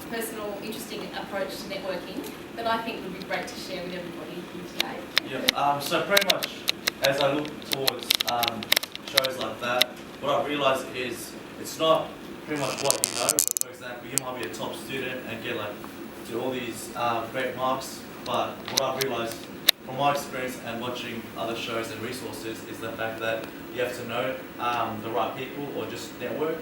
personal, interesting approach to networking that I think would be great to share with everybody here today. Yeah. So pretty much, as I look towards shows like that, what I realise is it's not pretty much what you know. But for example, you might be a top student and get do all these great marks. But what I realised from my experience and watching other shows and resources is the fact that you have to know the right people or just network.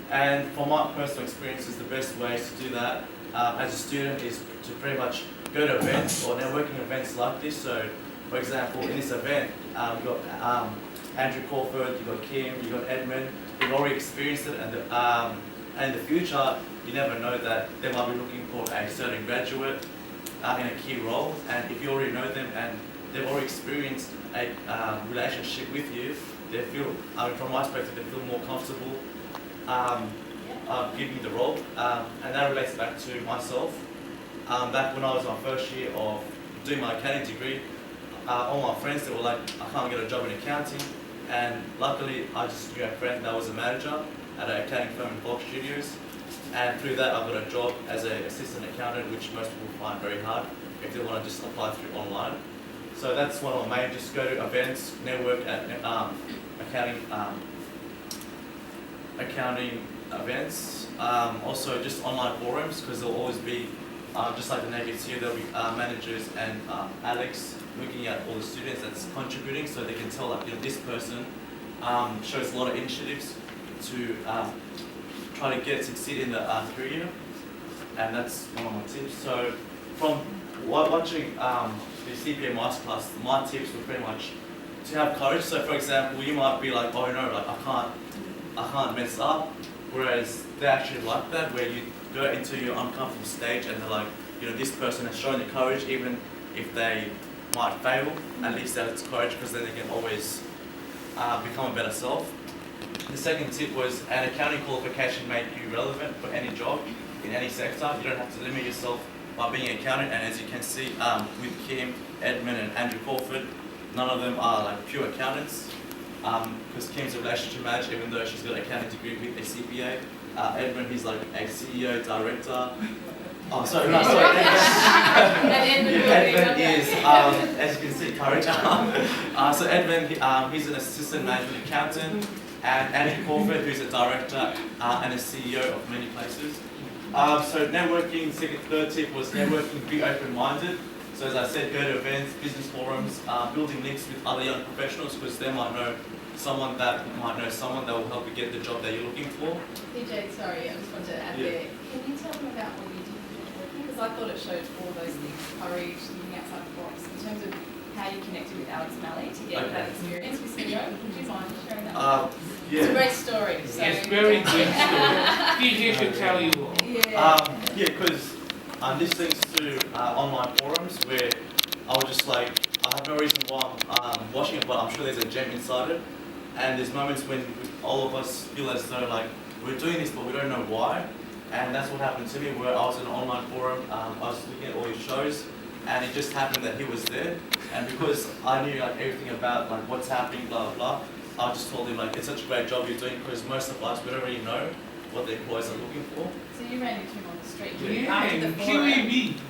And from my personal experiences, the best ways to do that as a student is to pretty much go to events or networking events like this. So, for example, in this event, you've got Andrew Crawford, you've got Kim, you've got Edmund. You've already experienced it, and in the future, you never know that they might be looking for a certain graduate in a key role. And if you already know them and they've already experienced a relationship with you, they feel, from my perspective, they feel more comfortable giving you the role. And that relates back to myself. Back when I was my first year of doing my accounting degree, all my friends, they were like, I can't get a job in accounting. And luckily, I just knew a friend that was a manager at an accounting firm in Fox Studios. And through that, I got a job as an assistant accountant, which most people find very hard if they want to just apply through online. So that's one of my main, just go to events, network at accounting events. Also just online forums, because there'll always be, just like the ACU, there'll be managers and Alex looking at all the students that's contributing, so they can tell this person shows a lot of initiatives to try to succeed in the career, and that's one of my tips. So from watching the CPA masterclass, my tips were pretty much to have courage. So for example, you might be like, oh no, I can't mess up, whereas they actually like that, where you go into your uncomfortable stage and they're like, this person has shown the courage, even if they might fail, at least that's courage, because then they can always become a better self. The second tip was an accounting qualification make you relevant for any job in any sector. You don't have to limit yourself by being an accountant, and as you can see with Kim, Edmund and Andrew Crawford, none of them are pure accountants, because Kim's a relationship manager even though she's got an accounting degree with a CPA. Edmund, he's a CEO, director. Oh, sorry. Edmund is, as you can see, courage. So Edmund, he's an assistant management accountant, and Andrew Crawford, who's a director and a CEO of many places. So networking, third tip was networking, be open-minded. So as I said, go to events, business forums, building links with other young professionals, because they might know someone that will help you get the job that you're looking for. PJ, sorry, I just wanted to add there. Can you tell them about what you did with networking? Because I thought it showed all those things, courage, thinking outside the box, in terms of how you connected with Alex Malley to get that experience with CEO. Would you mind sharing that? It's a great story. So It's very good story. PJ should tell you all. Because this links to online forums where I was just I have no reason why I'm watching it, but I'm sure there's a gem inside it. And there's moments when all of us feel as though we're doing this, but we don't know why. And that's what happened to me, where I was in an online forum, I was looking at all his shows, and it just happened that he was there. And because I knew everything about what's happening, blah blah blah, I just told him it's such a great job you're doing, because most of us, we don't really know what the employers are looking for. So you ran into him on the street after the forum?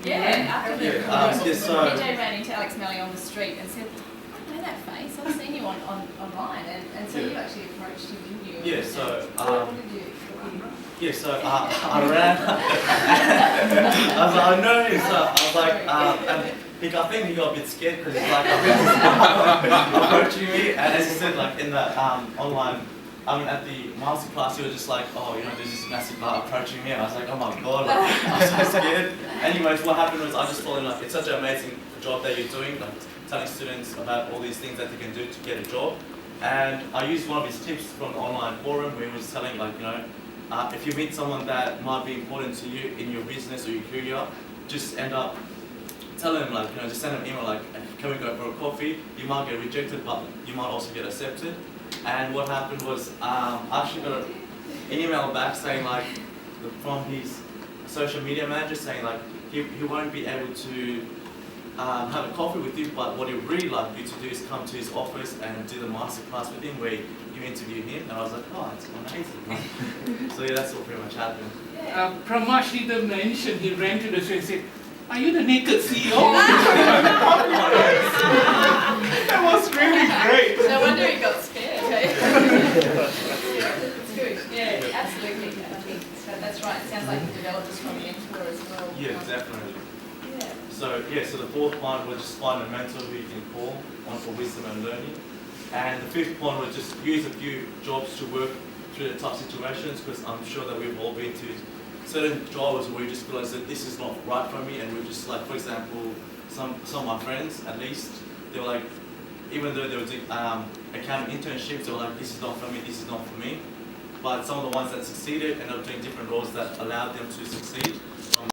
After the forum. PJ ran into Alex Malley on the street and said, I know that face, I've seen you online, and so you actually approached him, didn't you? Yeah, so what did you I ran. I was like, I know him, so I was like, and I think he got a bit scared because he's approaching me, and as he said, in the online, at the masterclass, he was just there's this massive guy approaching me, and I was like, oh my god, I'm so scared. Anyways, what happened was I just told him it's such an amazing job that you're doing, telling students about all these things that they can do to get a job. And I used one of his tips from the online forum where he was telling if you meet someone that might be important to you in your business or your career, just end up telling them just send them an email can we go for a coffee? You might get rejected, but you might also get accepted. And what happened was I actually got an email back saying from his social media manager saying he won't be able to have a coffee with you, but what he'd really like you to do is come to his office and do the masterclass with him where you interview him. And I was like, oh, that's amazing. So yeah, that's what pretty much happened. Yeah, Pramash didn't mention, he ran to the train and said, "Are you the naked CEO?" That was really great. No wonder he got scared. Hey? It's good. Yeah, absolutely. And I think that's right. It sounds like you developed a strong mentor as well. Yeah, definitely. Yeah. So the fourth point was just find a mentor who you can call on for wisdom and learning. And the fifth point was just use a few jobs to work through the tough situations, because I'm sure that we've all been to certain jobs where we just realize that this is not right for me, and we're just like, for example, some of my friends at least, they were like, even though they were doing accounting internships, they were like, this is not for me, this is not for me. But some of the ones that succeeded ended up doing different roles that allowed them to succeed.